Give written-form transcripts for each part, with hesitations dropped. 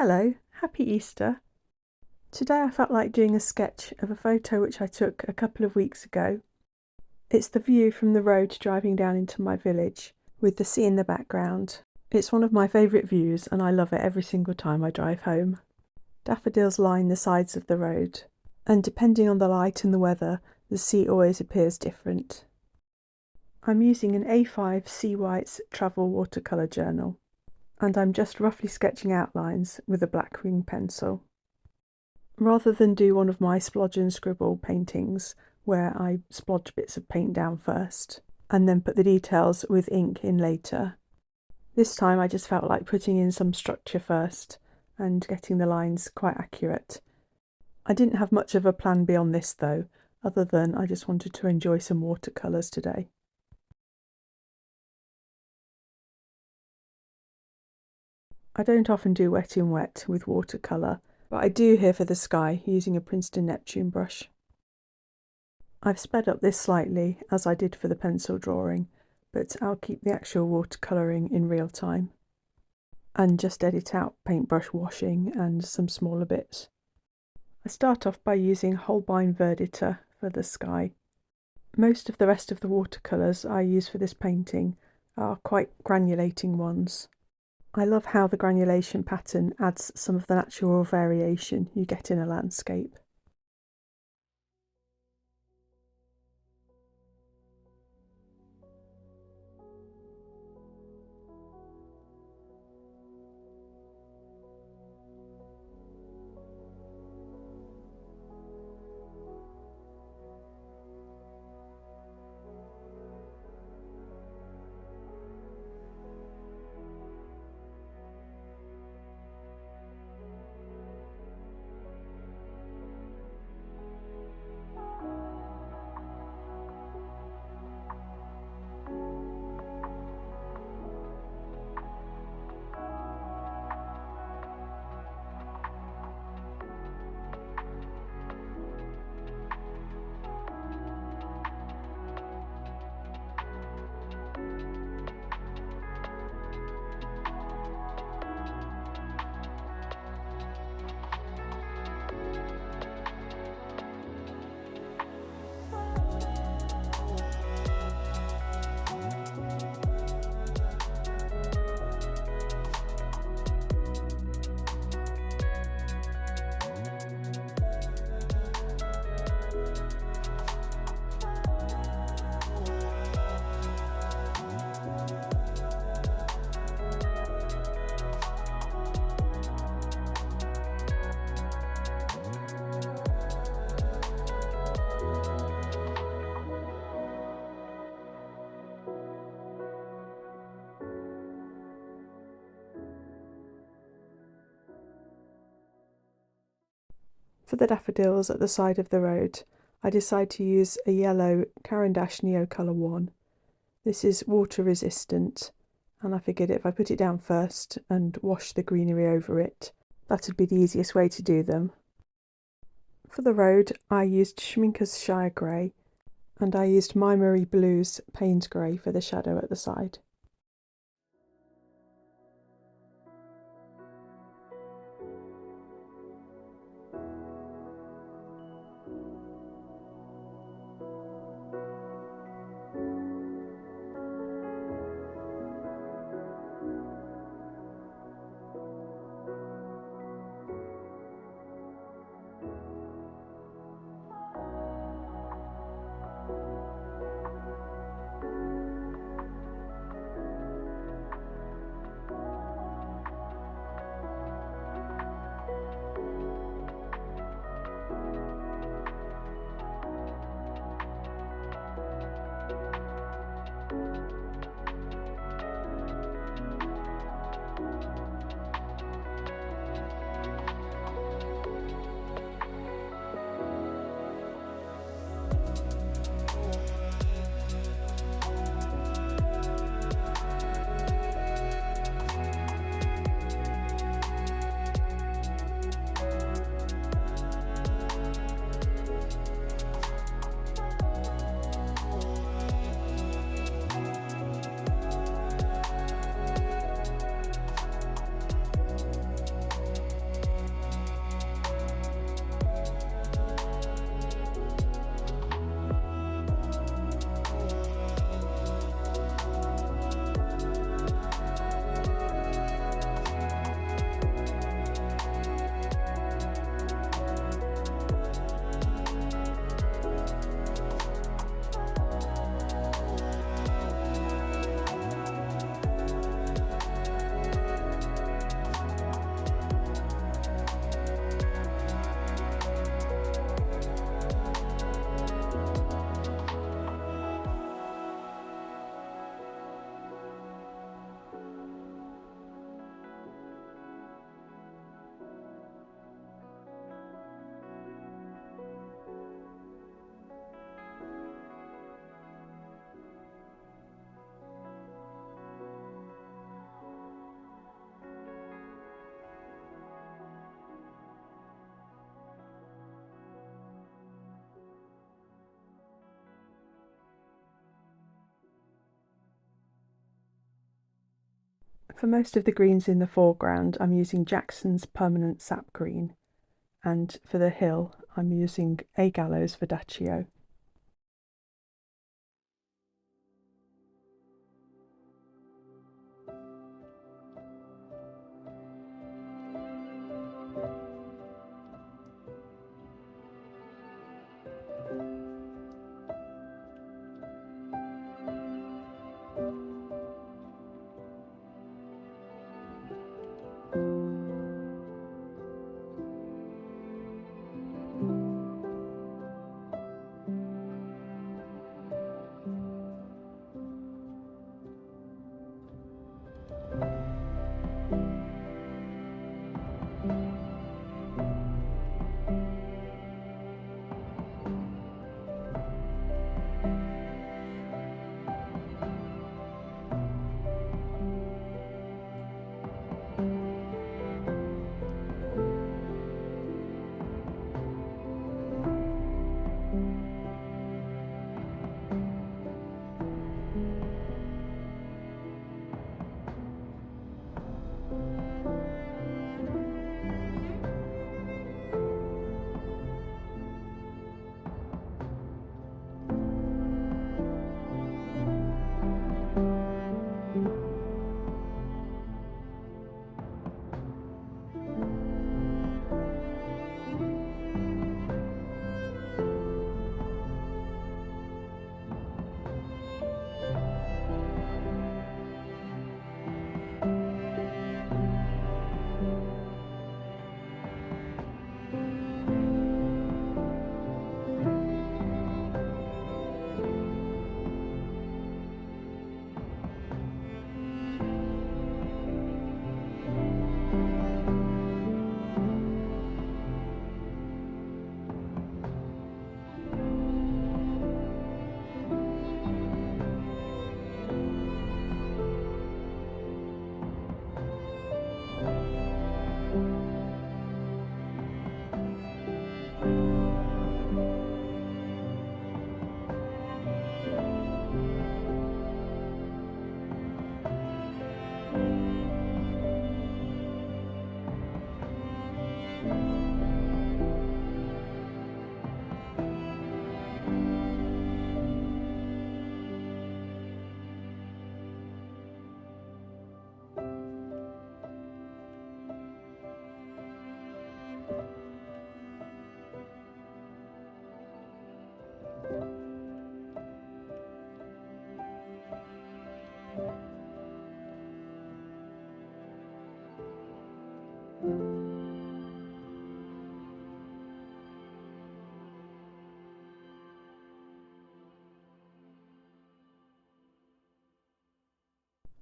Hello, happy Easter. Today I felt like doing a sketch of a photo which I took a couple of weeks ago. It's the view from the road driving down into my village, with the sea in the background. It's one of my favourite views and I love it every single time I drive home. Daffodils line the sides of the road, and depending on the light and the weather, the sea always appears different. I'm using an A5 Seawhites travel watercolour journal, and I'm just roughly sketching outlines with a black wing pencil. Rather than do one of my splodge and scribble paintings, where I splodge bits of paint down first, and then put the details with ink in later, this time I just felt like putting in some structure first, and getting the lines quite accurate. I didn't have much of a plan beyond this though, other than I just wanted to enjoy some watercolours today. I don't often do wet in wet with watercolour, but I do here for the sky using a Princeton Neptune brush. I've sped up this slightly as I did for the pencil drawing, but I'll keep the actual watercolouring in real time and just edit out paintbrush washing and some smaller bits. I start off by using Holbein Verditer for the sky. Most of the rest of the watercolours I use for this painting are quite granulating ones. I love how the granulation pattern adds some of the natural variation you get in a landscape. For the daffodils at the side of the road, I decide to use a yellow Caran D'Ache Colour 1. This is water resistant, and I figured if I put it down first and wash the greenery over it, that would be the easiest way to do them. For the road, I used Schmincke's Shire Grey, and I used My Marie Blue's Payne's Grey for the shadow at the side. For most of the greens in the foreground, I'm using Jackson's Permanent Sap Green, and for the hill, I'm using A. Gallo's Verdaccio.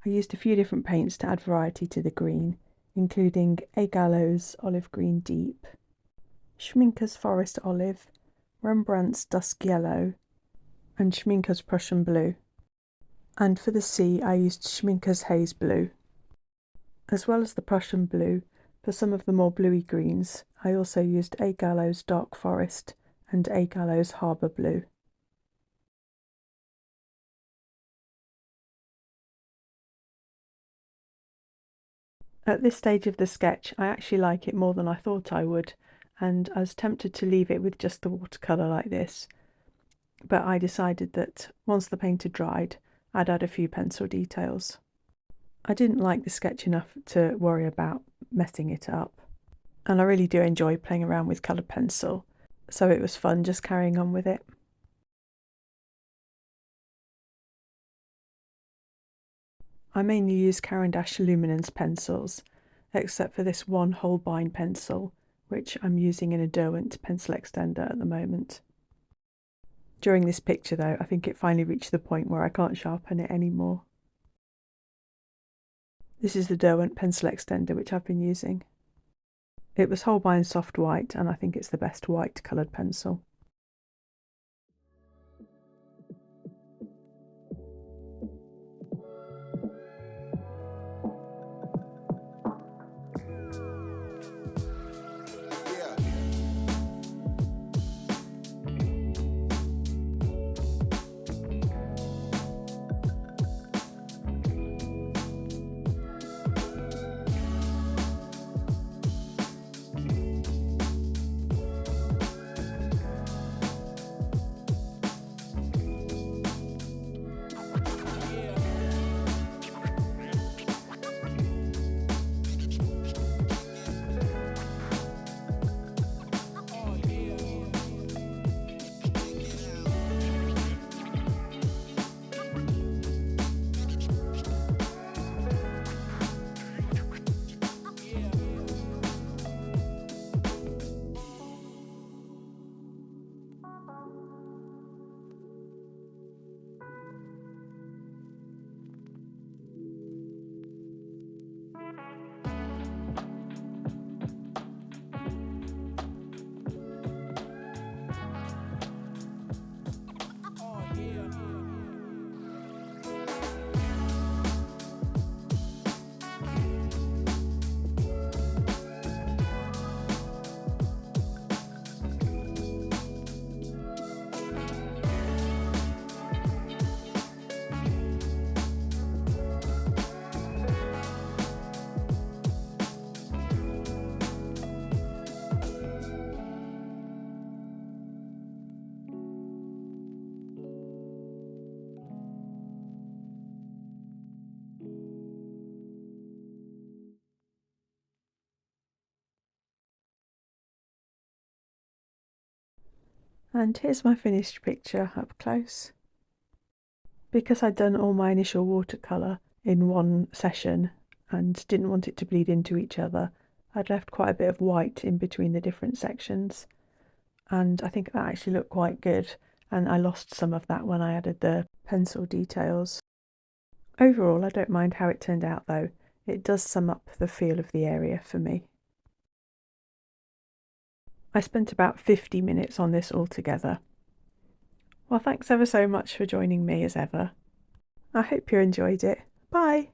I used a few different paints to add variety to the green, including A. Gallo's Olive Green Deep, Schmincke's Forest Olive, Rembrandt's Dusk Yellow, and Schmincke's Prussian Blue. And for the sea, I used Schmincke's Haze Blue. As well as the Prussian Blue, for some of the more bluey greens, I also used A. Gallo's Dark Forest and A. Gallo's Harbour Blue. At this stage of the sketch, I actually like it more than I thought I would, and I was tempted to leave it with just the watercolour like this, but I decided that once the paint had dried, I'd add a few pencil details. I didn't like the sketch enough to worry about messing it up, and I really do enjoy playing around with coloured pencil, so it was fun just carrying on with it. I mainly use Caran D'Ache Luminance pencils, except for this one Holbein pencil, which I'm using in a Derwent pencil extender at the moment. During this picture though, I think it finally reached the point where I can't sharpen it anymore. This is the Derwent pencil extender which I've been using. It was Holbein Soft White, and I think it's the best white coloured pencil. And here's my finished picture up close. Because I'd done all my initial watercolour in one session and didn't want it to bleed into each other, I'd left quite a bit of white in between the different sections, and I think that actually looked quite good, and I lost some of that when I added the pencil details. Overall, I don't mind how it turned out though. It does sum up the feel of the area for me. I spent about 50 minutes on this altogether. Well, thanks ever so much for joining me as ever. I hope you enjoyed it. Bye!